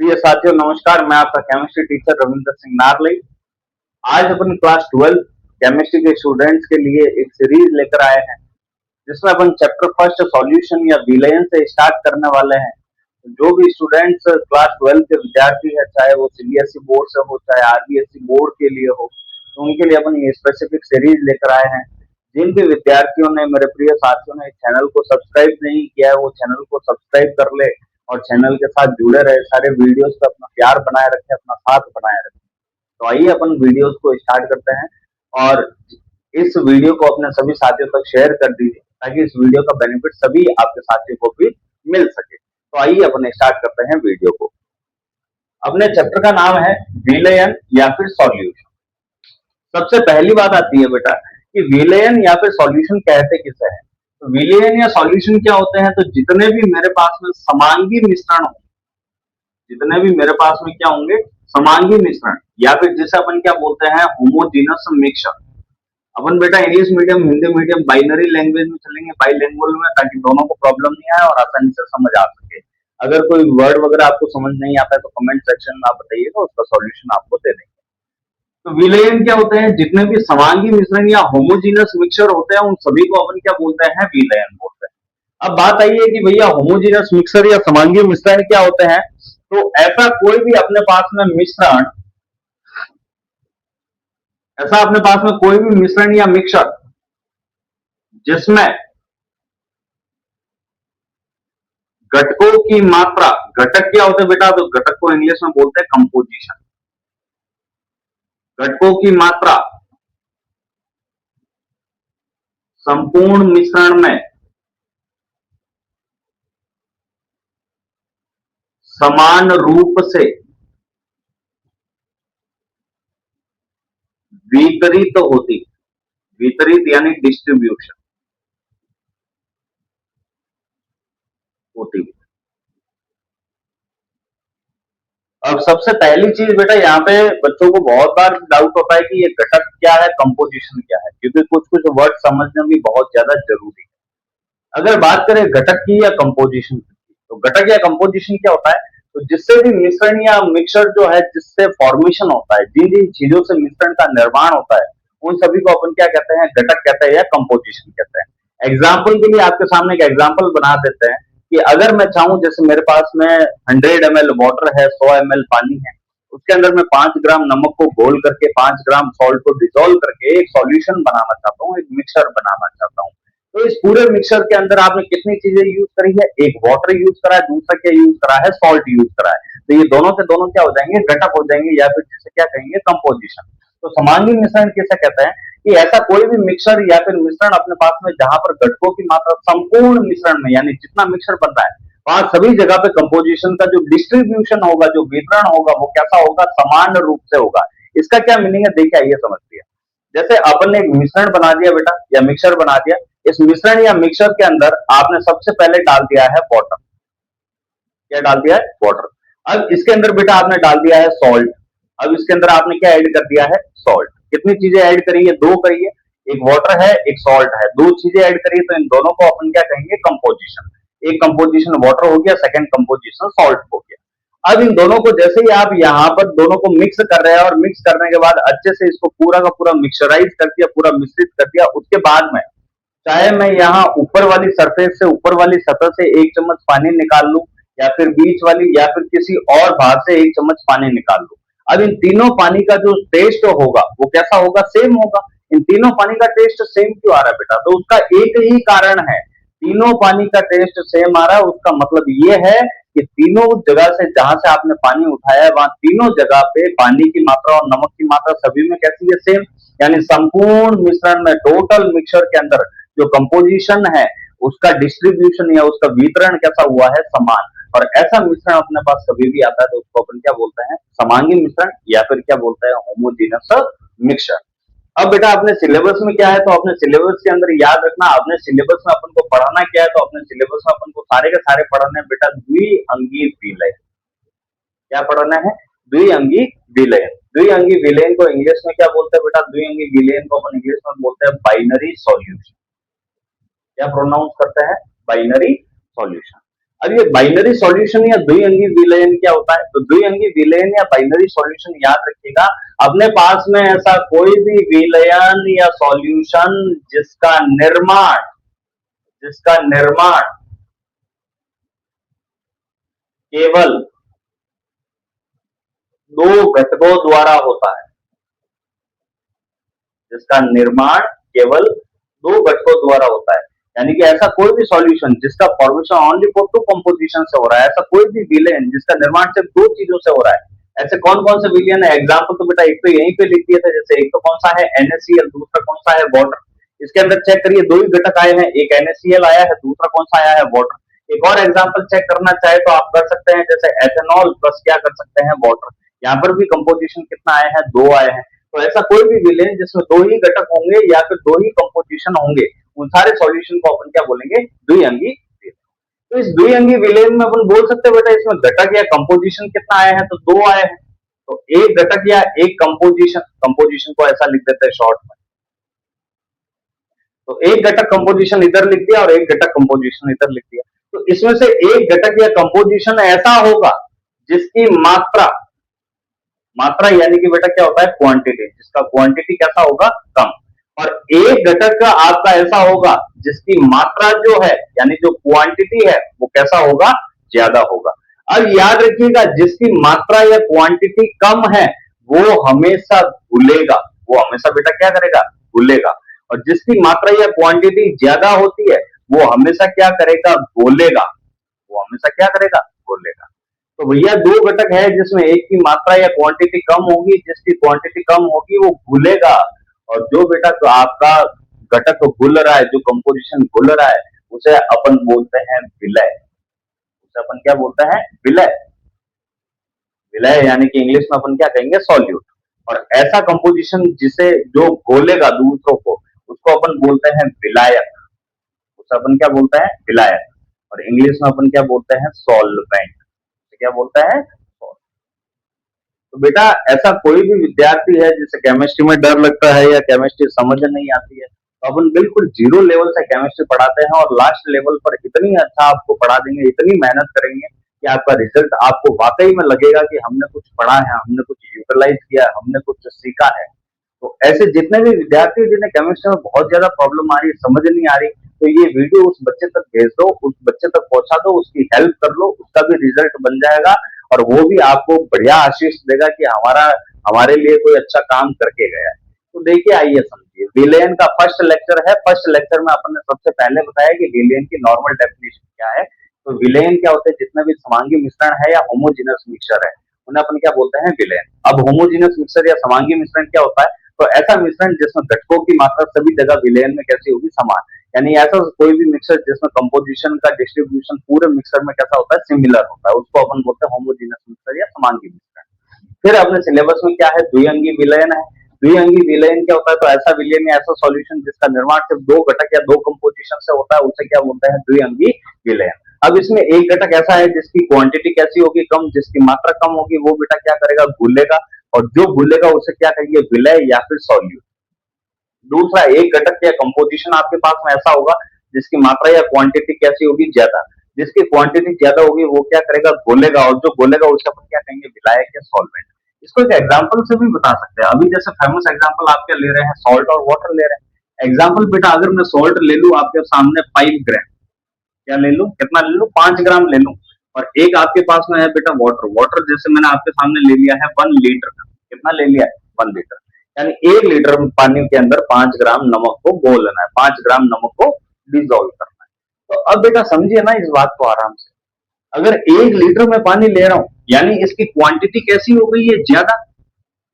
प्रिय साथियों नमस्कार। मैं आपका केमिस्ट्री टीचर रविंद्र सिंह नारली। आज अपन क्लास 12 केमिस्ट्री के स्टूडेंट्स के लिए एक सीरीज लेकर आए हैं जिसमें अपन चैप्टर फर्स्ट सॉल्यूशन या विलयन से स्टार्ट करने वाले हैं। जो भी स्टूडेंट्स क्लास 12 के विद्यार्थी है, चाहे वो सीबीएसई बोर्ड से हो चाहे आरबीएसई बोर्ड के लिए हो, तो उनके लिए अपन ये स्पेसिफिक सीरीज लेकर आए हैं। जिन भी विद्यार्थियों ने, मेरे प्रिय साथियों ने चैनल को सब्सक्राइब नहीं किया है वो चैनल को सब्सक्राइब कर ले और चैनल के साथ जुड़े रहे, सारे वीडियोस पे अपना प्यार बनाए रखे, अपना साथ बनाए रखे। तो आइए अपन वीडियोस को स्टार्ट करते हैं और इस वीडियो को अपने सभी साथियों तक शेयर कर दीजिए ताकि इस वीडियो का बेनिफिट सभी आपके साथियों को भी मिल सके। तो आइए अपन स्टार्ट करते हैं वीडियो को। अपने चैप्टर का नाम है विलयन या फिर सॉल्यूशन। सबसे पहली बात आती है बेटा कि विलयन या फिर सॉल्यूशन कहते किसे हैं। तो विलयन या सॉल्यूशन क्या होते हैं? तो जितने भी मेरे पास में समांगी मिश्रण हो, जितने भी मेरे पास में क्या होंगे, समांगी मिश्रण, या फिर जिसे अपन क्या बोलते हैं, होमोजीनस मिक्सचर। अपन बेटा English medium, Hindi medium, binary language में चलेंगे, बाइलिंगुअल में, ताकि दोनों को प्रॉब्लम नहीं आए और आसानी से समझ आ सके। अगर कोई वर्ड वगैरह आपको समझ नहीं आता है तो कमेंट सेक्शन में आप बताइएगा, उसका सॉल्यूशन आपको दे देंगे। तो विलयन क्या होते हैं? जितने भी समांगी मिश्रण या होमोजीनस मिक्सचर होते हैं उन सभी को अपन क्या बोलते हैं, विलयन बोलते हैं। अब बात आई है कि भैया होमोजीनस मिक्सचर या समांगी मिश्रण क्या होते हैं। तो ऐसा कोई भी अपने पास में मिश्रण, ऐसा अपने पास में कोई भी मिश्रण या मिक्सचर जिसमें घटकों की मात्रा, घटक क्या होते हैं बेटा? तो घटक को इंग्लिश में बोलते हैं कंपोजिशन। घटकों की मात्रा संपूर्ण मिश्रण में समान रूप से वितरित होती, वितरित यानी डिस्ट्रीब्यूशन होती। अब सबसे पहली चीज बेटा, यहाँ पे बच्चों को बहुत बार डाउट होता है कि ये घटक क्या है, कंपोजिशन क्या है, क्योंकि कुछ कुछ वर्ड समझना भी बहुत ज्यादा जरूरी है। अगर बात करें घटक की या कंपोजिशन की, तो घटक या कंपोजिशन क्या होता है? तो जिससे भी मिश्रण या मिक्सचर जो है, जिससे फॉर्मेशन होता है, जिन जिन चीजों से मिश्रण का निर्माण होता है, उन सभी को अपन क्या कहते हैं, घटक कहते हैं या कंपोजिशन कहते हैं। एग्जाम्पल के लिए आपके सामने एक एग्जाम्पल बना देते हैं कि अगर मैं चाहूं, जैसे मेरे पास में 100 ml वाटर है, 100 ml पानी है, उसके अंदर मैं 5 ग्राम नमक को घोल करके, 5 ग्राम सॉल्ट को डिसॉल्व करके एक सॉल्यूशन बनाना चाहता हूँ, एक मिक्सचर बनाना चाहता हूँ। तो इस पूरे मिक्सचर के अंदर आपने कितनी चीजें यूज करी है? एक वाटर यूज करा है, दूसरा क्या यूज करा है, सॉल्ट यूज करा है। तो ये दोनों से दोनों क्या हो जाएंगे, घटक हो जाएंगे, या फिर जिसे क्या कहेंगे, कंपोजिशन। तो समांगी मिश्रण किसे कहते हैं कि ऐसा कोई भी मिक्सचर या फिर मिश्रण अपने पास में जहां पर घटकों की मात्रा संपूर्ण मिश्रण में, यानी जितना मिक्सचर बन रहा है वहां सभी जगह पे कंपोजिशन का जो डिस्ट्रीब्यूशन होगा, जो वितरण होगा, वो कैसा होगा, समान रूप से होगा। इसका क्या मीनिंग है, देखिए आइए समझते हैं। जैसे अपन ने एक मिश्रण बना दिया बेटा, या मिक्सचर बना दिया। इस मिश्रण या मिक्सचर के अंदर आपने सबसे पहले डाल दिया है वाटर। क्या डाल दिया है? वाटर। अब इसके अंदर बेटा आपने डाल दिया है सॉल्ट। अब इसके अंदर आपने क्या ऐड कर दिया है? सॉल्ट। कितनी चीजें ऐड करी है? दो करी है। एक वाटर है, एक सॉल्ट है, दो चीजें ऐड करी है, तो इन दोनों को अपन क्या कहेंगे, कंपोजिशन। एक कंपोजिशन वाटर हो गया, सेकंड कंपोजिशन सॉल्ट हो गया। अब इन दोनों को जैसे ही आप यहाँ पर दोनों को मिक्स कर रहे हैं और मिक्स करने के बाद अच्छे से इसको पूरा का पूरा मिक्सचराइज कर दिया, पूरा मिश्रित कर दिया, उसके बाद में चाहे मैं यहाँ ऊपर वाली सरफेस से, ऊपर वाली सतह से 1 चम्मच पानी निकाल लूं, या फिर बीच वाली या फिर किसी और भाग से 1 चम्मच पानी निकाल लूं। अब इन तीनों पानी का जो टेस्ट होगा वो कैसा होगा? सेम होगा। इन तीनों पानी का टेस्ट सेम क्यों आ रहा है बेटा? तो उसका एक ही कारण है, तीनों पानी का टेस्ट सेम आ रहा है। उसका मतलब ये है कि तीनों जगह से जहां से आपने पानी उठाया है, वहां तीनों जगह पे पानी की मात्रा और नमक की मात्रा सभी में कैसी है? सेम। यानी संपूर्ण मिश्रण में, टोटल मिक्सचर के अंदर जो कंपोजिशन है, उसका डिस्ट्रीब्यूशन या उसका वितरण कैसा हुआ है? समान। और ऐसा मिश्रण अपने पास कभी भी आता है तो उसको अपन क्या बोलते हैं? समांगी मिश्रण, या फिर क्या बोलते हैं? Homogeneous mixture. अब बेटा अपने सिलेबस में क्या है, तो अपने सिलेबस के अंदर याद रखना, अपने सिलेबस में अपन को पढ़ाना क्या है, तो अपने सिलेबस में अपन को सारे के सारे पढ़ाने हैं बेटा द्विअंगी विलयन। क्या पढ़ाना है? द्विअंगी विलयन। द्विअंगी विलयन को इंग्लिश में क्या बोलते हैं बेटा? द्विअंगी विलयन को अपन इंग्लिश में बोलते हैं बाइनरी सॉल्यूशन। क्या प्रोनाउंस करते हैं? Binary solution. अब ये बाइनरी सॉल्यूशन या द्विअंगी विलयन क्या होता है? तो द्विअंगी विलयन या बाइनरी सॉल्यूशन याद रखिएगा, अपने पास में ऐसा कोई भी विलयन या सॉल्यूशन जिसका निर्माण केवल दो घटकों द्वारा होता है, जिसका निर्माण केवल दो घटकों द्वारा होता है, यानी कि ऐसा कोई भी सॉल्यूशन जिसका formation only for two composition से हो रहा है, ऐसा कोई भी विलेन जिसका निर्माण सिर्फ दो चीजों से हो रहा है, ऐसे कौन कौन से विलियन है? एग्जाम्पल तो बेटा एक तो यहीं पे लिख दिए थे, जैसे एक तो कौन सा है NaCl, दूसरा कौन सा है वाटर। इसके अंदर चेक करिए, दो ही घटक आए हैं, एक NaCl आया है, दूसरा कौन सा आया है वाटर। एक और एग्जाम्पल चेक करना चाहे तो आप कर सकते हैं, जैसे एथेनॉल प्लस क्या कर सकते हैं वाटर, यहाँ पर भी कंपोजिशन कितना आया है? दो आए हैं। तो ऐसा कोई भी विलेन जिसमें दो ही घटक होंगे या फिर दो ही कंपोजिशन होंगे, उन सारे सॉल्यूशन को अपन क्या बोलेंगे? द्विअंगी विलेन। तो इस द्विअंगी विलेन में अपन बोल सकते हैं बेटा इसमें घटक या कंपोजिशन कितना आया है? तो दो आए हैं। तो एक घटक या एक कंपोजिशन को ऐसा लिख देते हैं शॉर्ट में। तो एक घटक कंपोजिशन इधर लिख दिया और एक घटक कंपोजिशन इधर लिख दिया। तो इसमें से एक घटक या कंपोजिशन ऐसा होगा जिसकी मात्रा यानी कि बेटा क्या होता है? क्वांटिटी, जिसका क्वांटिटी कैसा होगा? कम। और एक घटक का आपका ऐसा होगा जिसकी मात्रा जो है यानी जो क्वांटिटी है वो कैसा होगा? ज्यादा होगा। अब याद रखिएगा, जिसकी मात्रा या क्वांटिटी कम है वो हमेशा घुलेगा, वो हमेशा बेटा क्या करेगा? घुलेगा। और जिसकी मात्रा या क्वांटिटी ज्यादा होती है वो हमेशा क्या करेगा? घोलेगा। वो हमेशा क्या करेगा? घोलेगा। तो भैया दो घटक है जिसमें एक की मात्रा या क्वांटिटी कम होगी, जिसकी क्वांटिटी कम होगी वो घुलेगा। और जो बेटा तो आपका घटक घुल रहा है, जो कंपोजिशन घुल रहा है, उसे अपन बोलते हैं विलय। उसे अपन क्या बोलते हैं? विलय। विलय यानी कि इंग्लिश में अपन क्या कहेंगे? सॉल्यूट। और ऐसा कंपोजिशन जिसे जो घोलेगा दूसरों को, उसको अपन बोलते हैं विलायक। उसे अपन क्या बोलते हैं? विलायक। और इंग्लिश में अपन क्या बोलते हैं? सॉल्वेंट। क्या बोलते हैं? तो बेटा ऐसा कोई भी विद्यार्थी है जिसे केमिस्ट्री में डर लगता है या केमिस्ट्री समझ नहीं आती है, तो अपन बिल्कुल जीरो लेवल से केमिस्ट्री पढ़ाते हैं और लास्ट लेवल पर इतनी अच्छा आपको पढ़ा देंगे, इतनी मेहनत करेंगे कि आपका रिजल्ट आपको वाकई में लगेगा कि हमने कुछ पढ़ा है, हमने कुछ यूटिलाइज किया है, हमने कुछ सीखा है। तो ऐसे जितने भी विद्यार्थी जिन्हें केमिस्ट्री में बहुत ज्यादा प्रॉब्लम आ रही है, समझ नहीं आ रही, तो ये वीडियो उस बच्चे तक भेज दो, उस बच्चे तक पहुंचा दो, उसकी हेल्प कर लो, उसका भी रिजल्ट बन जाएगा और वो भी आपको बढ़िया आशीष देगा कि हमारे लिए कोई अच्छा काम करके गया है। तो देखिए, आइए समझिए, विलेयन का फर्स्ट लेक्चर है। फर्स्ट लेक्चर में अपन ने सबसे पहले बताया कि विलेयन की नॉर्मल डेफिनेशन क्या है। तो विलेयन क्या होते हैं? जितने भी समांगी मिश्रण है या होमोजीनस मिक्सचर है, उन्हें अपन क्या बोलते हैं? विलेयन। अब होमोजीनस मिक्सचर या समांगी मिश्रण क्या होता है? तो ऐसा मिश्रण जिसमें घटकों की मात्रा सभी जगह विलेयन में कैसी होगी? समान। यानी ऐसा कोई भी मिक्सर जिसमें कंपोजिशन का डिस्ट्रीब्यूशन पूरे मिक्सर में कैसा होता है? सिमिलर होता है, उसको अपन बोलते हैं होमोजीनस मिक्सर या समांगी मिश्रण। फिर अपने सिलेबस में क्या है? द्विअंगी विलयन है। द्विअंगी विलयन क्या होता है? तो ऐसा विलयन या ऐसा सॉल्यूशन जिसका निर्माण सिर्फ दो घटक या दो कंपोजिशन से होता है, उसे क्या बोलते हैं? द्विअंगी विलयन। अब इसमें एक घटक ऐसा है जिसकी क्वांटिटी कैसी होगी? कम। जिसकी मात्रा कम होगी वो बेटा क्या करेगा? घुलेगा। और जो घुलेगा उसे क्या कहेंगे? विलय या फिर सॉल्यूट। दूसरा, एक घटक या कंपोजिशन आपके पास में ऐसा होगा जिसकी मात्रा या क्वांटिटी कैसी होगी? ज्यादा। जिसकी क्वांटिटी ज्यादा होगी वो क्या करेगा? घोलेगा। और जो घोलेगा उसे अपन क्या कहेंगे? विलायक या सॉल्वेंट। इसको एक एग्जांपल से भी बता सकते हैं। अभी जैसे फेमस एग्जांपल आप क्या ले रहे हैं? सॉल्ट और वाटर ले रहे हैं। एग्जांपल बेटा अगर मैं सॉल्ट ले लूं आपके सामने 5 ग्राम, क्या ले लूं? कितना ले लूं? 5 ग्राम ले लूं। और एक आपके पास में है बेटा वाटर। वाटर जैसे मैंने आपके सामने ले लिया है 1 लीटर का। कितना ले लिया है? 1 लीटर। यानी 1 लीटर पानी के अंदर 5 ग्राम नमक को घोल लेना है, 5 ग्राम नमक को डिजोल्व करना है। तो अब बेटा समझिए ना इस बात को आराम से। अगर 1 लीटर में पानी ले रहा हूं यानी इसकी क्वांटिटी कैसी हो गई है? ज्यादा।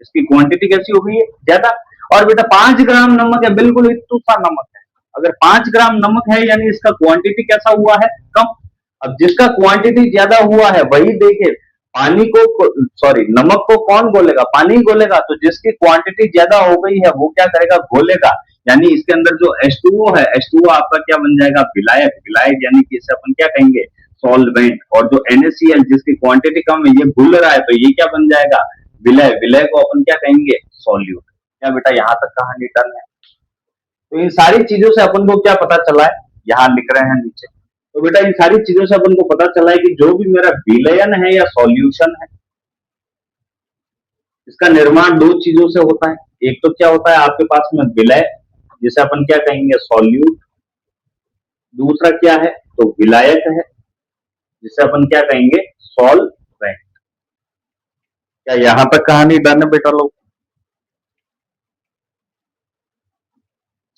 इसकी क्वांटिटी कैसी हो गई है? ज्यादा। और बेटा 5 ग्राम नमक है, बिल्कुल इतना सा नमक है। अगर 5 ग्राम नमक है यानी इसका क्वांटिटी कैसा हुआ है? कम। अब जिसका क्वांटिटी ज्यादा हुआ है वही देखिए, पानी को सॉरी नमक को कौन घोलेगा? पानी घोलेगा। तो जिसकी क्वांटिटी ज्यादा हो गई है वो क्या करेगा? घोलेगा। यानी इसके अंदर जो H2O है, H2O आपका क्या बन जाएगा? विलायक। विलायक यानी कि इसे अपन क्या कहेंगे? सॉल्वेंट। और जो NaCl जिसकी क्वांटिटी कम है ये घुल रहा है तो ये क्या बन जाएगा? विलय। विलय को अपन क्या कहेंगे? सॉल्यूट। क्या बेटा यहां तक कहानी डन है? तो इन सारी चीजों से अपन को क्या पता चला है? यहाँ लिख रहे हैं नीचे। तो बेटा इन सारी चीजों से अपन को पता चला है कि जो भी मेरा विलयन है या सॉल्यूशन है, इसका निर्माण दो चीजों से होता है। एक तो क्या होता है आपके पास में विलय, जिसे अपन क्या कहेंगे सॉल्यूट। दूसरा क्या है तो विलायक है, जिसे अपन क्या कहेंगे सॉल्वेंट। क्या यहां तक कहानी डन है बेटा लोग?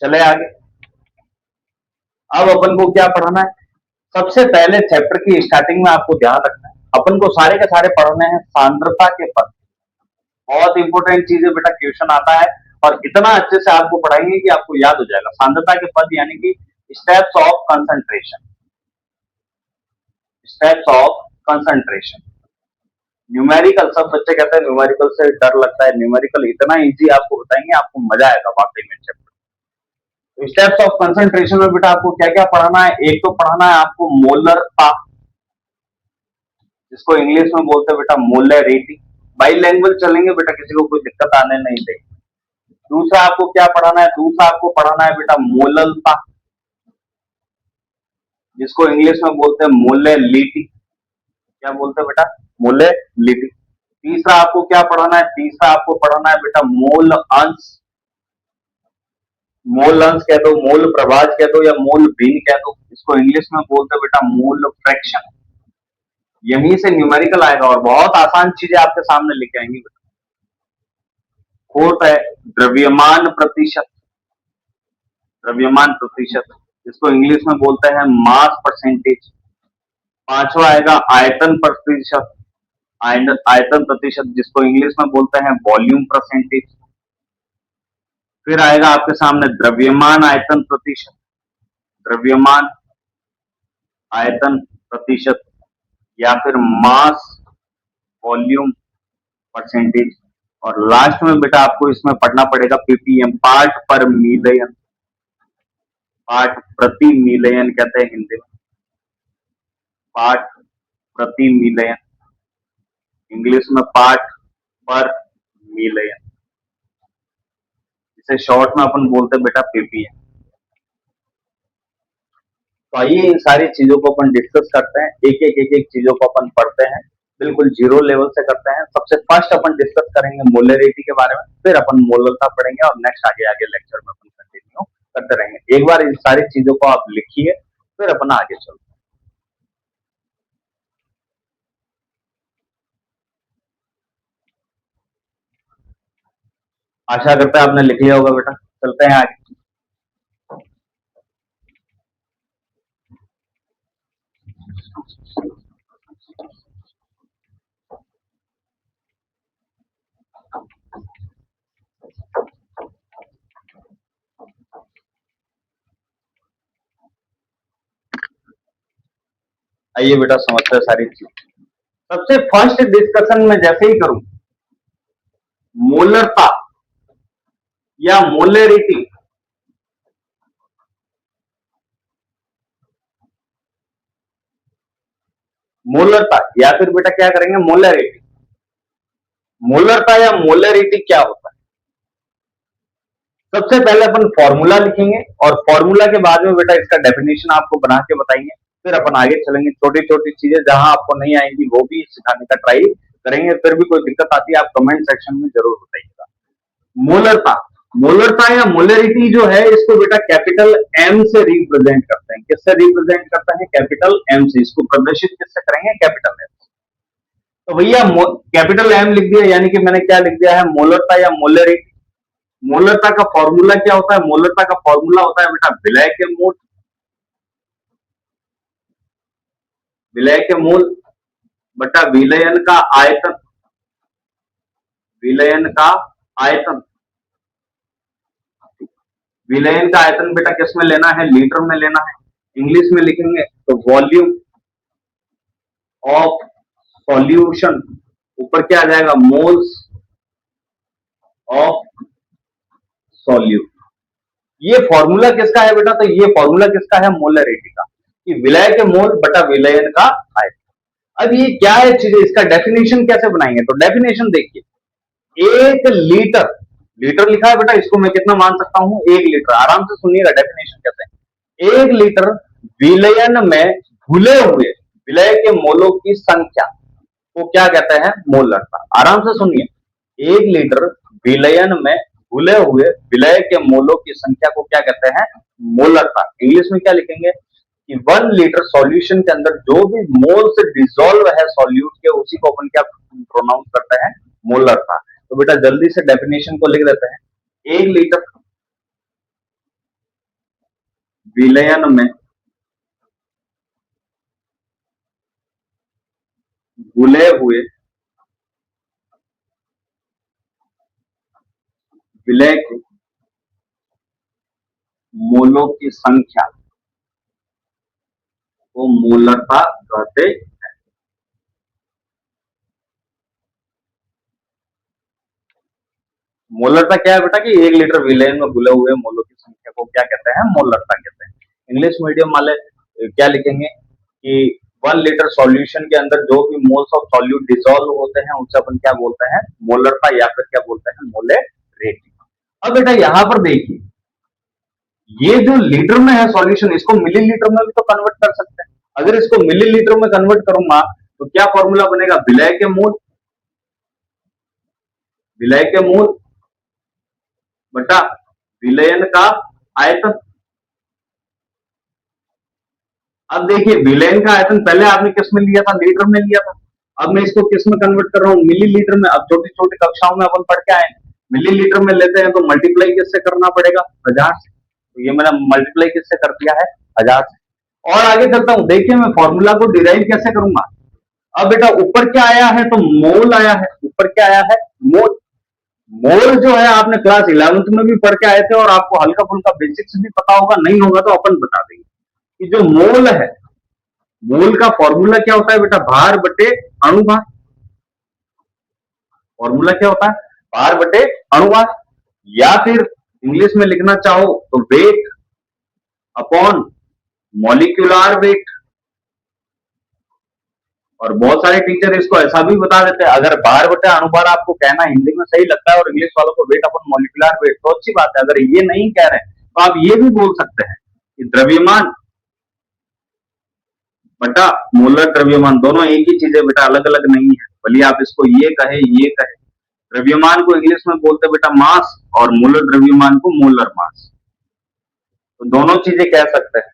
चले आगे। अब अपन को क्या पढ़ना है? सबसे पहले चैप्टर की स्टार्टिंग में आपको ध्यान रखना है, अपन को सारे के सारे पढ़ने हैं सांद्रता के पद। बहुत इंपॉर्टेंट चीज है बेटा, क्वेश्चन आता है और इतना अच्छे से आपको पढ़ाएंगे कि आपको याद हो जाएगा। सांद्रता के पद यानी कि steps of concentration, steps of concentration. Numerical, सब बच्चे कहते हैं न्यूमेरिकल से डर लगता है, न्यूमेरिकल इतना इजी आपको बताएंगे, आपको मजा आएगा वाकई में चैप्टर। स्टेप्स ऑफ कंसंट्रेशन में बेटा आपको क्या क्या पढ़ाना है? एक तो पढ़ाना है आपको मोलरता, जिसको इंग्लिश में बोलते हैं बेटा मोलरिटी। बाई लैंग्वेज चलेंगे बेटा, किसी को कोई दिक्कत आने नहीं देगी। दूसरा आपको क्या पढ़ाना है? दूसरा आपको पढ़ाना है बेटा मोललता, जिसको इंग्लिश में बोलते हैं मोलेलिटी। क्या बोलते हैं बेटा? मोलेलिटी। तीसरा आपको क्या पढ़ाना है? तीसरा आपको पढ़ाना है बेटा मोल अंश। मोल अंश कह दो, मोल प्रभाज कह दो या मोल भिन्न कह दो, इसको इंग्लिश में बोलते हैं बेटा मोल फ्रैक्शन। यहीं से न्यूमेरिकल आएगा और बहुत आसान चीजें आपके सामने लेके आएंगी बेटा। फोर्थ है द्रव्यमान प्रतिशत, द्रव्यमान प्रतिशत, जिसको इंग्लिश में बोलते हैं मास परसेंटेज। पांचवा आएगा आयतन प्रतिशत, आयतन प्रतिशत, जिसको इंग्लिश में बोलते हैं वॉल्यूम परसेंटेज। फिर आएगा आपके सामने द्रव्यमान आयतन प्रतिशत, द्रव्यमान आयतन प्रतिशत, या फिर मास वॉल्यूम परसेंटेज। और लास्ट में बेटा आपको इसमें पढ़ना पड़ेगा पीपीएम, पार्ट पर मिलियन, पार्ट प्रति मिलियन कहते हैं हिंदी में, पार्ट प्रति मिलियन, इंग्लिश में पार्ट पर मिलियन, इसे शॉर्ट में अपन बोलते हैं बेटा पीपीएम। तो आइए इन सारी चीजों को अपन डिस्कस करते हैं, एक एक चीजों को अपन पढ़ते हैं, बिल्कुल जीरो लेवल से करते हैं। सबसे फर्स्ट अपन डिस्कस करेंगे मोलरिटी के बारे में, फिर अपन मोलरता पढ़ेंगे और नेक्स्ट आगे आगे लेक्चर में अपन कंटिन्यू करते रहेंगे। एक बार इन सारी चीजों को आप लिखिए, फिर अपन आगे चलते हैं। आशा करते हैं आपने लिख लिया होगा बेटा, चलते हैं आगे। आइए बेटा समझते हैं सारी चीज। सबसे फर्स्ट डिस्कशन में जैसे ही करूं, मोलरता या मोलरिटी, मोलरता या फिर बेटा क्या करेंगे मोलरिटी। मोलरता या मोलरिटी क्या होता है? सबसे पहले अपन फॉर्मूला लिखेंगे और फॉर्मूला के बाद में बेटा इसका डेफिनेशन आपको बना के बताएंगे, फिर अपन आगे चलेंगे। छोटी छोटी चीजें जहां आपको नहीं आएंगी वो भी सिखाने का ट्राई करेंगे, फिर भी कोई दिक्कत आती है आप कमेंट सेक्शन में जरूर बताइएगा। मोलरता, मोलरता या मोलरिटी जो है इसको बेटा कैपिटल एम से रिप्रेजेंट करते हैं। किससे रिप्रेजेंट करते हैं? कैपिटल एम से। इसको प्रदर्शित किससे करेंगे? कैपिटल एम से। तो भैया कैपिटल एम लिख दिया, यानी कि मैंने क्या लिख दिया है? मोलरता या मोलरिटी। मोलरता का फॉर्मूला क्या होता है? मोलरता का फॉर्मूला होता है बेटा विलय के मूल, विलय के मूल बटा विलयन का आयतन, विलयन का आयतन। विलयन का आयतन बेटा किस में लेना है? लीटर में लेना है। इंग्लिश में लिखेंगे तो वॉल्यूम ऑफ सॉल्यूशन, ऊपर क्या आ जाएगा? Moles of solute. ये फॉर्मूला किसका है बेटा? तो ये फॉर्मूला किसका है? मोलरिटी का, कि विलय के मोल बटा विलयन का आयतन। अब ये क्या है चीजें, इसका डेफिनेशन कैसे बनाएंगे? तो डेफिनेशन देखिए, 1 लीटर, लीटर लिखा है बेटा, इसको मैं कितना मान सकता हूं? 1 लीटर। आराम से सुनिएगा डेफिनेशन कैसे है। 1 लीटर विलयन में घुले हुए विलय के मोलों की संख्या को क्या कहते हैं? मोलरता। आराम से सुनिए, 1 लीटर विलयन में घुले हुए विलय के मोलों की संख्या को क्या कहते हैं? मोलरता। इंग्लिश में क्या लिखेंगे कि 1 लीटर सॉल्यूशन के अंदर जो भी मोल से डिसॉल्व है सॉल्यूट के, उसी को अपन क्या प्रोनाउंस करते हैं? मोलरता। तो बेटा जल्दी से डेफिनेशन को लिख देते हैं। 1 लीटर विलयन में घुले हुए विलय के मोलों की संख्या को मोलरता कहते हैं। मोलरता क्या है बेटा कि 1 लीटर विलयन में घुले हुए मोलों की संख्या को क्या कहते हैं? मोलरता कहते हैं। इंग्लिश मीडियम वाले क्या लिखेंगे कि 1 लीटर सॉल्यूशन के अंदर जो भी मोल्स ऑफ सॉल्यूट डिसॉल्व होते हैं उसे अपन क्या बोलते हैं? मोलरता, या फिर क्या बोलते हैं? मोलेरिटी। अब बेटा यहां पर देखिए, ये जो लीटर में है सॉल्यूशन, इसको मिलीलीटर में भी तो कन्वर्ट कर सकते हैं। अगर इसको मिलीलीटर में कन्वर्ट करूंगा तो क्या फॉर्मूला बनेगा? विलय के मोल, विलय के मोल बटा विलयन का आयतन। अब देखिए, विलयन का आयतन पहले आपने किस में लिया था? लीटर में लिया था। अब मैं इसको किस में कन्वर्ट कर रहा हूँ? मिलीलीटर में। अब छोटी छोटी कक्षाओं में अपन पढ़ के आए, मिलीलीटर में लेते हैं तो मल्टीप्लाई किससे करना पड़ेगा? 1000 से। तो ये मैंने मल्टीप्लाई किससे कर दिया है? 1000 से। और आगे चलता हूं, देखिए मैं फॉर्मूला को डिराइव कैसे करूंगा। अब बेटा ऊपर क्या आया है? तो मोल आया है। ऊपर क्या आया है? मोल। मोल जो है आपने क्लास 11th में भी पढ़ के आए थे, और आपको हल्का फुल्का बेसिक्स भी पता होगा। नहीं होगा तो अपन बता देंगे कि जो मोल है, मोल का फॉर्मूला क्या होता है बेटा? भार बटे अणुभार। फॉर्मूला क्या होता है? भार बटे अणुभार, या फिर इंग्लिश में लिखना चाहो तो वेट अपॉन मॉलिक्यूलर वेट। और बहुत सारे टीचर इसको ऐसा भी बता देते हैं, अगर भार बटे अणुभार आपको कहना हिंदी में सही लगता है और इंग्लिश वालों को वेट अपॉन मॉलिक्यूलर वेट, तो अच्छी बात है। अगर ये नहीं कह रहे तो आप ये भी बोल सकते हैं कि द्रव्यमान बटा मोलर द्रव्यमान, दोनों एक ही चीज है बेटा, अलग अलग नहीं है। भले आप इसको ये कहे। द्रव्यमान को इंग्लिश में बोलते बेटा मास, और मोलर द्रव्यमान को मोलर मास। तो दोनों चीजें कह सकते हैं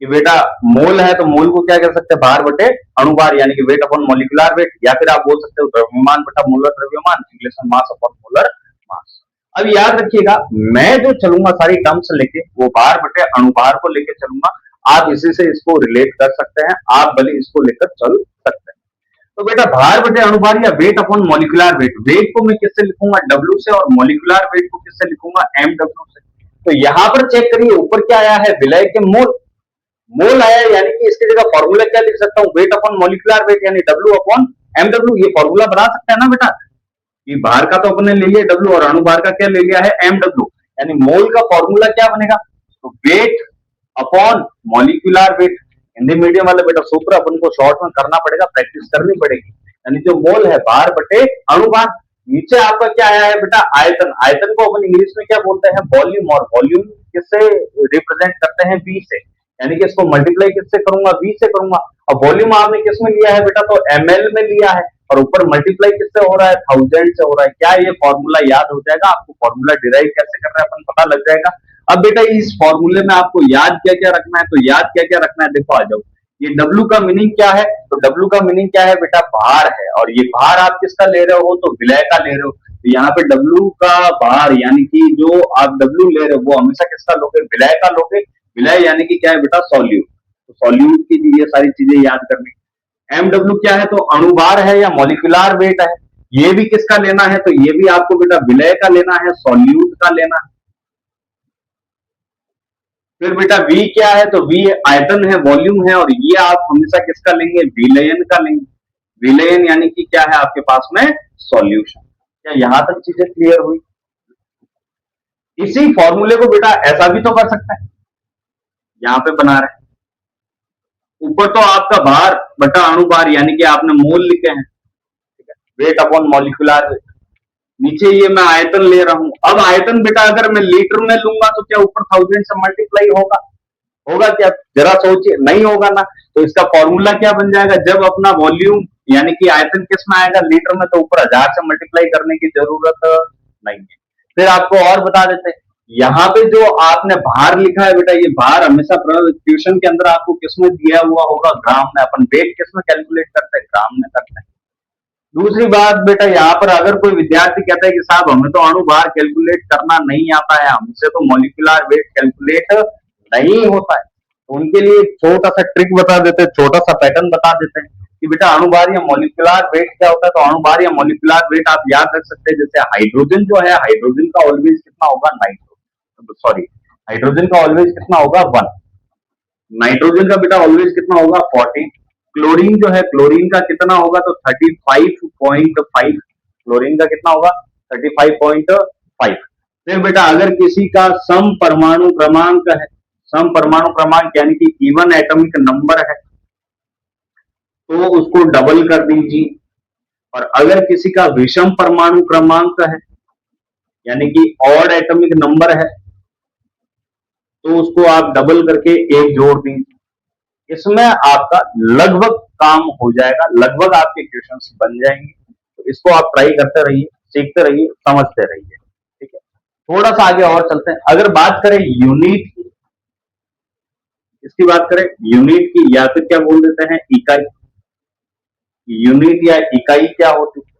कि बेटा मोल है तो मोल को क्या कह सकते हैं? भार बटे अणुभार, यानी कि वेट अपॉन मॉलिक्यूलर वेट, या फिर आप बोल सकते हो द्रव्यमान बटा मोलर द्रव्यमान, इंग्लिश में मास अपॉन मोलर मास। अब याद रखिएगा, मैं जो चलूंगा सारी टर्म्स लेके, वो भार बटे अणुभार को लेकर चलूंगा। आप इसी से इसको रिलेट कर सकते हैं, आप भले इसको लेकर चल सकते हैं। तो बेटा भार बटे अणुभार या weight upon molecular weight, weight को मैं किससे लिखूंगा? डब्ल्यू से, और मॉलिक्यूलर वेट को किससे लिखूंगा? एम डब्ल्यू से। तो यहां पर चेक करिए, ऊपर क्या आया है? विलय के मोल। मोल आया, यानी कि इसकी जगह फॉर्मूला क्या लिख सकता हूं? वेट अपॉन मॉलिक्यूलर वेट, यानी डब्ल्यू अपॉन एम डब्ल्यू। ये फॉर्मूला बना सकते हैं ना बेटा, कि भार का तो अपने ले लिया डब्ल्यू, और अणुभार का क्या ले लिया है? M W. यानी मोल का फॉर्मूला क्या बनेगा? तो weight upon molecular weight. Hindi medium वाले बेटा सूत्र अपन को शॉर्ट में करना पड़ेगा, प्रैक्टिस करनी पड़ेगी। यानी जो मोल है भार बटे अणुभार। नीचे आपका क्या आया है बेटा? आयतन। आयतन को अपन इंग्लिश में क्या बोलते हैं? वॉल्यूम। और वॉल्यूम किससे रिप्रेजेंट करते हैं? वी से। यानी कि इसको मल्टीप्लाई किससे करूंगा? वी से करूंगा। अब वॉल्यूम आपने किस में लिया है बेटा? तो एमएल में लिया है, और ऊपर मल्टीप्लाई किससे हो रहा है? 1000 से हो रहा है। क्या ये फॉर्मूला याद हो जाएगा आपको? फॉर्मूला डिराइव कैसे करना है अपन पता लग जाएगा। अब बेटा इस फॉर्मूले में आपको याद क्या क्या रखना है? तो याद क्या क्या रखना है, देखो आ जाओ। ये डब्ल्यू का मीनिंग क्या है? तो डब्ल्यू का मीनिंग क्या है बेटा? भार है। और ये भार आप किसका ले रहे हो? तो विलय का ले रहे हो। तो यहाँ पे डब्ल्यू का भार, यानी कि जो आप डब्ल्यू ले रहे हो वो हमेशा किसका लोगे? विलय का लोगे। विलय यानी कि क्या है बेटा? सॉल्यूट। तो सॉल्यूट की ये सारी चीजें याद करनी। एम डब्ल्यू क्या है? तो अणुभार है या मॉलिक्यूलर वेट है। ये भी किसका लेना है? तो ये भी आपको बेटा विलय का लेना है, सॉल्यूट का लेना है। फिर बेटा V क्या है? तो V आयतन है, वॉल्यूम है, और ये आप हमेशा किसका लेंगे? विलयन का लेंगे। विलयन यानी कि क्या है आपके पास में? सॉल्यूशन। क्या यहां तक चीजें क्लियर हुई? इसी फॉर्मूले को बेटा ऐसा भी तो कर सकते हैं, यहां पे बना रहे हैं। ऊपर तो आपका भार बटा अणुभार, यानी कि आपने मोल लिखे हैं, ठीक है, वेट अपॉन मॉलिक्यूलर वेट। नीचे ये मैं आयतन ले रहा हूं। अब आयतन बेटा अगर मैं लीटर में लूंगा तो क्या ऊपर 1000 से मल्टीप्लाई होगा? होगा क्या? जरा सोचिए, नहीं होगा ना। तो इसका फॉर्मूला क्या बन जाएगा? जब अपना वॉल्यूम यानी कि आयतन किस में आएगा? लीटर में, तो ऊपर 1000 से मल्टीप्लाई करने की जरूरत नहीं है। फिर आपको और बता देते हैं, यहाँ पे जो आपने भार लिखा है बेटा, ये भार हमेशा ट्यूशन के अंदर आपको किसमें दिया हुआ होगा? ग्राम में। अपन वेट किसमें कैलकुलेट करते हैं? ग्राम में करते हैं। दूसरी बात बेटा, यहाँ पर अगर कोई विद्यार्थी कहता है कि साहब हमें तो अणु भार कैलकुलेट करना नहीं आता है, हमसे तो मॉलिक्यूलर वेट कैलकुलेट नहीं होता है, तो उनके लिए एक छोटा सा ट्रिक बता देते हैं, छोटा सा पैटर्न बता देते हैं कि बेटा अणुभार या मॉलिक्यूलर वेट क्या होता है। तो अणुभार या मॉलिक्यूलर वेट आप याद रख सकते हैं, जैसे हाइड्रोजन जो है, हाइड्रोजन का ऑलवेज कितना होगा? हाइड्रोजन का ऑलवेज कितना होगा? 1। नाइट्रोजन का बेटा ऑलवेज कितना होगा? 40। क्लोरीन जो है, क्लोरीन का कितना होगा? तो 35.5। क्लोरीन का कितना होगा? 35.5। फिर बेटा अगर किसी का सम परमाणु क्रमांक है, सम परमाणु क्रमांक यानी कि इवन एटॉमिक नंबर है, तो उसको डबल कर दीजिए। और अगर किसी का विषम परमाणु क्रमांक है यानी कि ऑड एटॉमिक नंबर है, तो उसको आप डबल करके एक जोड़ दीजिए। इसमें आपका लगभग काम हो जाएगा, लगभग आपके क्वेश्चंस बन जाएंगे। तो इसको आप ट्राई करते रहिए, सीखते रहिए, समझते रहिए। ठीक है, थोड़ा सा आगे और चलते हैं। अगर बात करें यूनिट की, इसकी बात करें यूनिट की, या फिर क्या बोल देते हैं? इकाई। यूनिट या इकाई क्या होती है?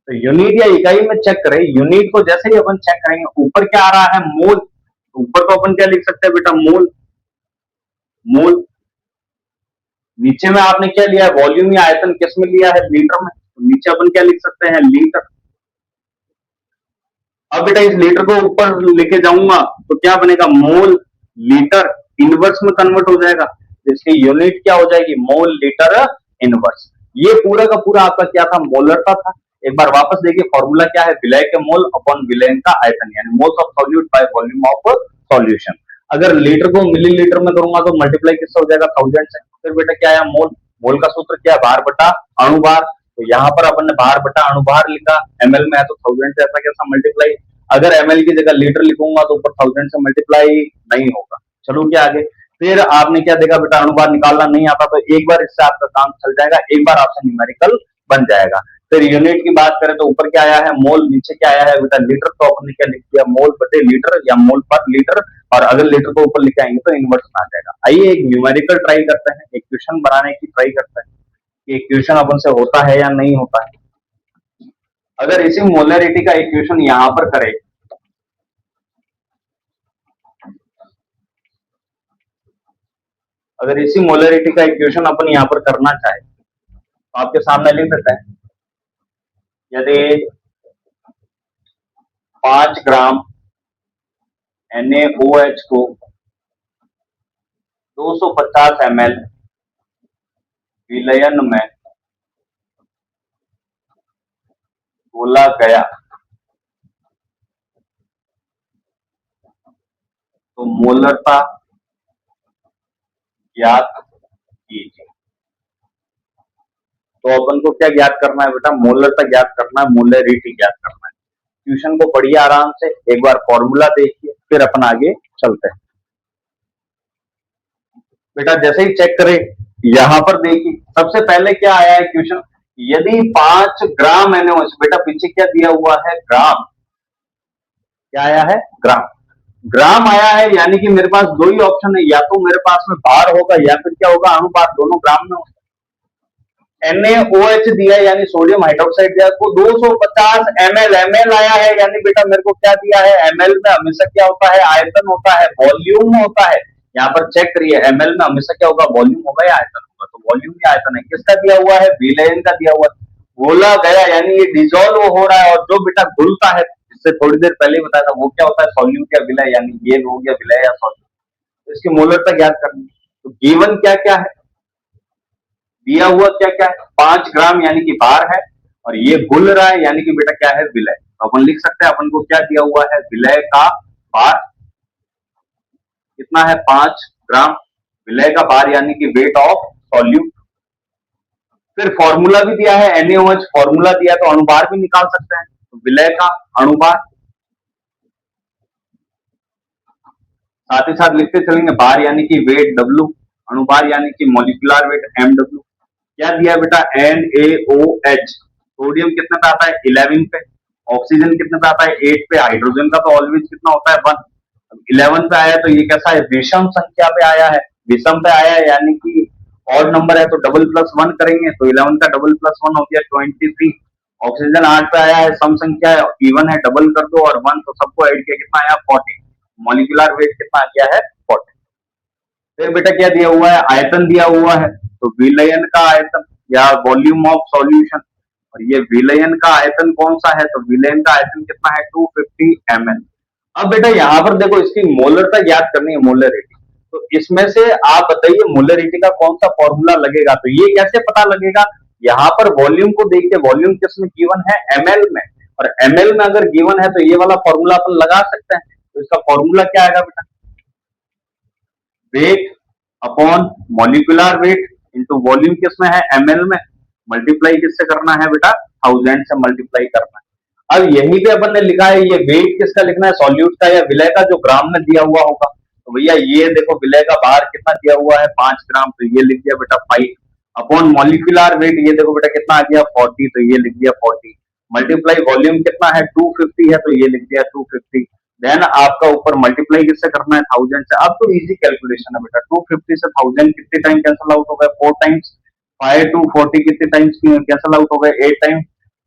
तो यूनिट या इकाई में चेक करें, यूनिट को जैसे ही अपन चेक करेंगे, ऊपर क्या आ रहा है? मोल। ऊपर तो अपन क्या लिख सकते हैं बेटा? मोल। मोल। नीचे में आपने क्या लिया है? वॉल्यूम या आयतन किस में लिया है? लीटर में। तो नीचे अपन क्या लिख सकते हैं? लीटर। अब बेटा इस लीटर को ऊपर लेके जाऊंगा तो क्या बनेगा? मोल लीटर इनवर्स में कन्वर्ट हो जाएगा। तो इसकी यूनिट क्या हो जाएगी? Mole litre inverse. ये पूरा का पूरा आपका क्या था? मोलरता था। एक बार वापस देखिए, फॉर्मूला क्या है? विलय के मोल अपॉन विलयन का आयतन, यानी moles of solute by volume of solution. अगर लीटर को मिलीलीटर में करूंगा तो मल्टीप्लाई किससे हो जाएगा? 1000 से। फिर बेटा क्या है? मोल। मोल का सूत्र क्या है? भार बटा अणुभार। तो यहाँ पर अपन ने भार बटा अणुभार लिखा, एमएल में है तो 1000 से ऐसा कैसा मल्टीप्लाई। अगर एमएल की जगह लीटर लिखूंगा तो ऊपर 1000 से मल्टीप्लाई नहीं होगा। चलो क्या आगे। फिर आपने क्या देखा बेटा? अणुभार निकालना नहीं आता, तो एक बार इससे आपका काम चल जाएगा, एक बार आपसे न्यूमेरिकल बन जाएगा। फिर यूनिट की बात करें तो ऊपर क्या आया है? मोल। नीचे क्या आया है बेटा? लीटर। तो अपन ने क्या लिख दिया? मोल बटे लीटर या मोल पर लीटर। और अगर लीटर को ऊपर लिख आएंगे तो इनवर्स में आ जाएगा। आइए एक न्यूमेरिकल ट्राई करते हैं, एक क्वेश्चन बनाने की ट्राई करते हैं कि एक क्वेश्चन अपन से होता है या नहीं होता है। अगर इसी मोलरिटी का इक्वेशन यहां पर करें, अगर इसी मोलरिटी का इक्वेशन अपन यहां पर करना चाहे तो आपके सामने लिख देते हैं, यदि 5 ग्राम NaOH को 250 ml विलयन में घोला गया तो मोलरता ज्ञात कीजिए। तो अपन को क्या ज्ञात करना है बेटा? मोलरता ज्ञात करना है, मोलरिटी ज्ञात करना है। ट्यूशन को पढ़िए आराम से, एक बार फॉर्मूला देखिए, फिर अपन आगे चलते हैं। बेटा जैसे ही चेक करें, यहां पर देखिए सबसे पहले क्या आया है क्वेश्चन? यदि 5 ग्राम NaOH, बेटा पीछे क्या दिया हुआ है? ग्राम। क्या आया है? ग्राम। ग्राम आया है, यानी कि मेरे पास दो ही ऑप्शन है, या तो मेरे पास में भार होगा या फिर क्या होगा? अणुभार। दोनों ग्राम में होगा। NaOH दिया यानी सोडियम हाइड्रोक्साइड दिया, को 250 ml। ml आया है यानी बेटा मेरे को क्या दिया है? ml में हमेशा क्या होता है? आयतन होता है, वॉल्यूम होता है। यहाँ पर चेक करिए, ml में हमेशा क्या होगा? वॉल्यूम होगा या आयतन होगा? तो वॉल्यूम या आयतन है। किसका दिया हुआ है? विलयन का दिया हुआ है। घोला गया यानी ये डिजोल्व हो रहा है, और जो बेटा घुलता है, जिससे थोड़ी देर पहले ही बताया था, वो क्या होता है? सॉल्यूट या विलय, यानी ये हो गया विलय या सॉल्यूट। तो इसकी मोलरता ज्ञात करनी है। तो गिवन क्या क्या है? दिया हुआ क्या क्या है? 5 ग्राम यानी कि भार है, और ये घुल रहा है यानी कि बेटा क्या है? विलय। तो अपन लिख सकते हैं, अपन को क्या दिया हुआ है? विलय का भार कितना है? 5 ग्राम। विलय का भार यानी कि वेट ऑफ सॉल्यूट। फिर फॉर्मूला भी दिया है, NaOH फॉर्मूला दिया, तो अणुभार भी निकाल सकते हैं। तो विलय का अणुभार साथ ही साथ लिखते चलेंगे बार यानी कि वेट डब्ल्यू, अणुभार यानी कि मॉलिक्यूलर वेट एमडब्ल्यू। क्या दिया बेटा NaOH, सोडियम कितने पे आता है 11 पे, ऑक्सीजन कितने पे आता है 8 पे, हाइड्रोजन का तो ऑलवेज कितना होता है 1। अब 11 पे आया तो ये कैसा है विषम संख्या पे आया है, विषम पे आया है यानी कि ऑड नंबर है तो डबल प्लस वन करेंगे तो 11 का डबल प्लस वन हो गया 23। ऑक्सीजन 8 पे आया है सम संख्या है इवन है डबल कर दो और वन तो सबको ऐड किया कितना आया 40। मॉलिक्यूलर वेट कितना आ गया है 40। फिर बेटा क्या दिया हुआ है आयतन दिया हुआ है तो विलयन का आयतन या वॉल्यूम ऑफ सॉल्यूशन, और ये विलयन का आयतन कौन सा है तो विलयन का आयतन कितना है 250 ml। अब बेटा यहाँ पर देखो इसकी मोलरता ज्ञात करनी है मोलरिटी, तो इसमें से आप बताइए मोलरिटी का कौन सा फॉर्मूला लगेगा, तो ये कैसे पता लगेगा, यहाँ पर वॉल्यूम को देखिए वॉल्यूम किसमें गिवन है ml में, और ml में अगर गिवन है तो ये वाला फॉर्मूला अपन लगा सकते हैं। तो इसका फॉर्मूला क्या आएगा बेटा wait upon molecular weight into volume किसमें है ml में, मल्टीप्लाई किससे करना है बेटा 1000 से मल्टीप्लाई करना है। अब यहीं पे अपन ने लिखा है ये वेट किसका लिखना है सॉल्यूट का या विलय का जो ग्राम में दिया हुआ होगा, तो भैया ये देखो विलय का बाहर कितना दिया हुआ है 5 ग्राम तो ये लिख दिया बेटा 5 अपॉन मॉलिक्यूलर वेट ये देखो बेटा कितना आ गया 40 तो ये लिख दिया 40 मल्टीप्लाई वॉल्यूम कितना है 250 है तो ये लिख दिया 250। देन आपका ऊपर मल्टीप्लाई किससे करना है 1000 से। अब तो इजी कैलकुलेशन है बेटा 250 से 1000 कितने टाइम कैंसिल आउट हो गए 4 टाइम्स, 5 to 40 कितने टाइम्स कैंसिल आउट हो गए 8 टाइम,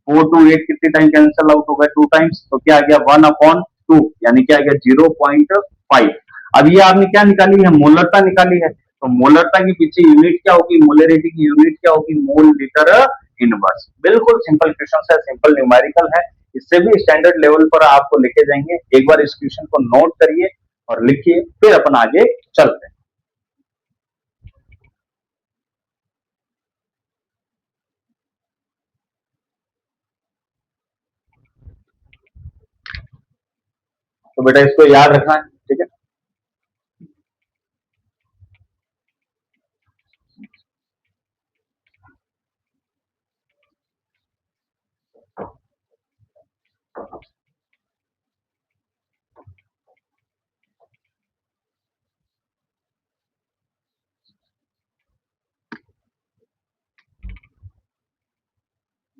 4 to 8 कितने टाइम कैंसिल आउट हो गए 2 टाइम्स, तो क्या आ गया 1/2 यानी क्या आ गया 0.5। अब ये आपने क्या निकाली है मोलरता निकाली है, तो मोलरता के पीछे यूनिट क्या होगी मोलरिटी की यूनिट क्या होगी मोल लीटर इनवर्स। बिल्कुल सिंपल क्वेश्चन है, सिंपल न्यूमेरिकल है, इससे भी स्टैंडर्ड लेवल पर आपको लेके जाएंगे। एक बार इस क्वेश्चन को नोट करिए और लिखिए फिर अपन आगे चलते हैं। तो बेटा इसको याद रखना है ठीक है।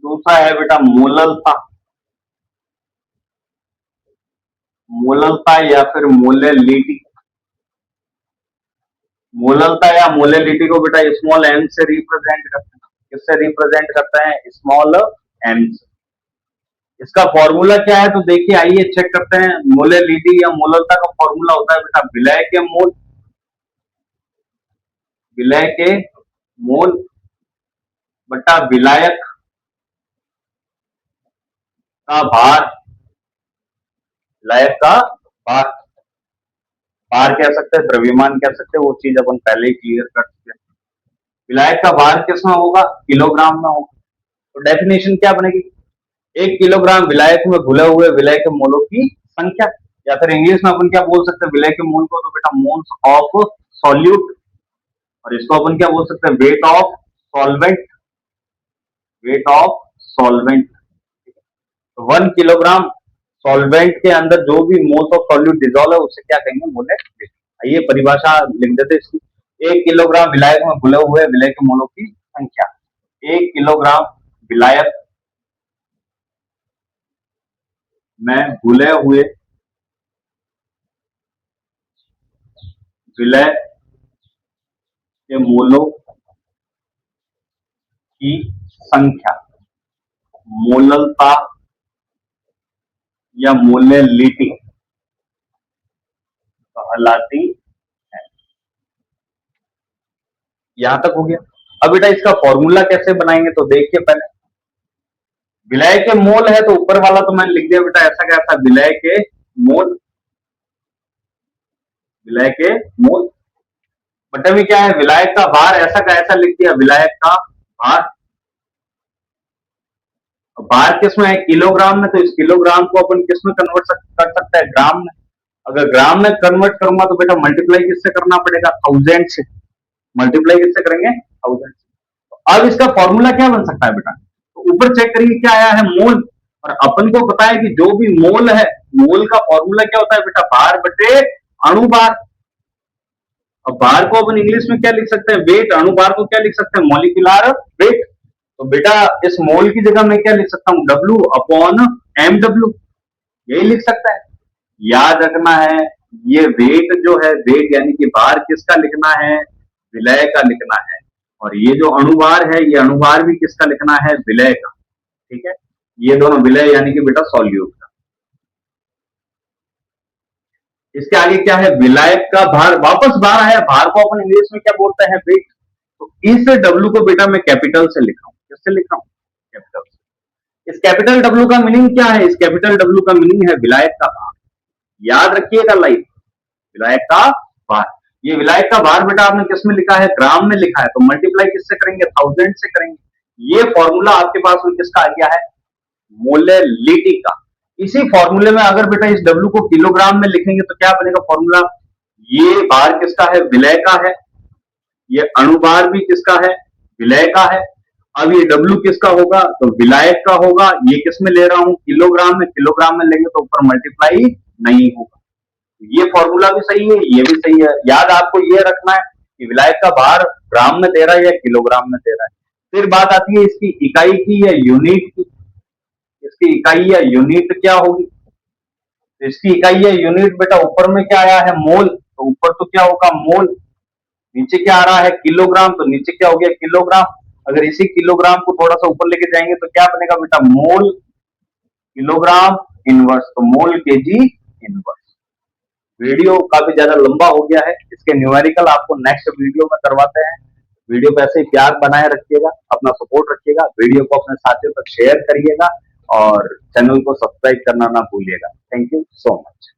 दूसरा है बेटा मोललता, मोललता या फिर मोलेलिटी। मोललता या मोलेलिटी को बेटा स्मॉल m से रिप्रेजेंट करते हैं, किससे रिप्रेजेंट करते हैं स्मॉल m से। इसका फॉर्मूला क्या है तो देखिए आइए चेक करते हैं। मोलेलिटी या मोललता का फॉर्मूला होता है बेटा विलय के मोल, विलय के मोल बटा विलायक का भार, विलायक का भार, भार कह सकते हैं द्रव्यमान कह सकते हैं, वो चीज अपन पहले ही क्लियर कर चुके हैं। विलायक का भार किसमें होगा किलोग्राम में होगा, तो डेफिनेशन क्या बनेगी 1 किलोग्राम विलायक में घुले हुए विलय के मोलों की संख्या, या फिर इंग्लिश में अपन क्या बोल सकते हैं विलय के मोल को तो बेटा मोल्स ऑफ सॉल्यूट, और इसको अपन क्या बोल सकते हैं weight of solvent, weight of solvent. तो 1 किलोग्राम सॉल्वेंट के अंदर जो भी मोल्स ऑफ सॉल्यूट डिजोल्व है उसे क्या कहेंगे मोलेट। आइए परिभाषा लिख देते इसकी। 1 किलोग्राम विलायक में घुले हुए विलय के मोलों की संख्या, 1 किलोग्राम विलायक में घुले हुए विलय के मोलों की संख्या मोललता या मोलेलिटी कहलाती है। यहां तक हो गया। अब बेटा इसका फॉर्मूला कैसे बनाएंगे तो देखिए पहले विलय के मोल है तो ऊपर वाला तो मैंने लिख दिया बेटा ऐसा क्या था विलय के मोल, विलय के मोल बटे में क्या है विलायक का भार ऐसा का ऐसा लिख दिया विलायक का भार, भार किसमें है किलोग्राम में, तो इस किलोग्राम को अपन किसमें कन्वर्ट कर सकते हैं ग्राम में। अगर ग्राम में कन्वर्ट करूंगा तो बेटा मल्टीप्लाई किससे करना पड़ेगा 1000 से, मल्टीप्लाई किससे करेंगे 1000 से। तो अब इसका फॉर्मूला क्या बन सकता है बेटा, तो ऊपर चेक करिए क्या आया है मोल, और अपन को पता है कि जो भी मोल है मोल का फॉर्मूला क्या होता है बेटा भार बटे अणुभार, अब भार को अपन इंग्लिश में क्या लिख सकते हैं? वेट। अणुभार को क्या लिख सकते हैं? Molecular weight. तो बेटा इस मोल की जगह मैं क्या लिख सकता हूँ? W अपॉन mw, यही लिख सकता है। याद रखना है, ये वेट जो है, वेट यानी कि भार किसका लिखना है? विलय का लिखना है। और ये जो अणुभार है, ये अणुभार भी किसका लिखना है? विलय का। ठीक है, ये दोनों विलय यानी कि बेटा सॉल्यूट का। इसके आगे क्या है? विलायक का भार। वापस भार आया। भार को अपन इंग्लिश में क्या बोलते हैं? वेट। तो इस डब्ल्यू को बेटा मैं कैपिटल से लिख रहा हूं। किससे लिख रहा हूं? कैपिटल से। इस कैपिटल डब्ल्यू का मीनिंग क्या है? इस कैपिटल डब्ल्यू का मीनिंग है विलायक का भार। याद रखिएगा लाइफ, विलायक का भार। ये विलायक का भार बेटा आपने किस में लिखा है? ग्राम में लिखा है। तो मल्टीप्लाई किससे करेंगे? 1000 से करेंगे। ये फॉर्मूला आपके पास में किसका आ गया है? मोलेलिटी का। इसी फॉर्मूले में अगर बेटा इस डब्ल्यू को किलोग्राम में लिखेंगे तो क्या बनेगा फॉर्मूला? ये भार किसका है? विलय का है। ये अणुभार भी किसका है? विलय का है। अब ये डब्ल्यू किसका होगा? तो विलायक का होगा। ये किस में ले रहा हूं? किलोग्राम में। किलोग्राम में लेंगे तो ऊपर मल्टीप्लाई नहीं होगा। ये फॉर्मूला भी सही है, ये भी सही है। याद आपको ये रखना है कि विलायक का भार ग्राम में दे रहा है या किलोग्राम में दे रहा है। फिर बात आती है इसकी इकाई की या यूनिट की। इसकी इकाई या यूनिट क्या होगी? तो इसकी इकाई या यूनिट बेटा ऊपर में क्या आया है? मोल। तो ऊपर तो क्या होगा? मोल। नीचे क्या आ रहा है? किलोग्राम। तो नीचे क्या हो गया? किलोग्राम। अगर इसी किलोग्राम को थोड़ा सा ऊपर लेके जाएंगे तो क्या बनेगा बेटा? मोल किलोग्राम इनवर्स। तो मोल केजी इनवर्स। वीडियो काफी ज्यादा लंबा हो गया है, इसके न्यूमेरिकल आपको नेक्स्ट वीडियो में करवाते हैं। वीडियो को ऐसे ही प्यार बनाए रखिएगा, अपना सपोर्ट रखिएगा, वीडियो को अपने साथियों तक शेयर करिएगा और चैनल को सब्सक्राइब करना ना भूलिएगा। Thank you so much.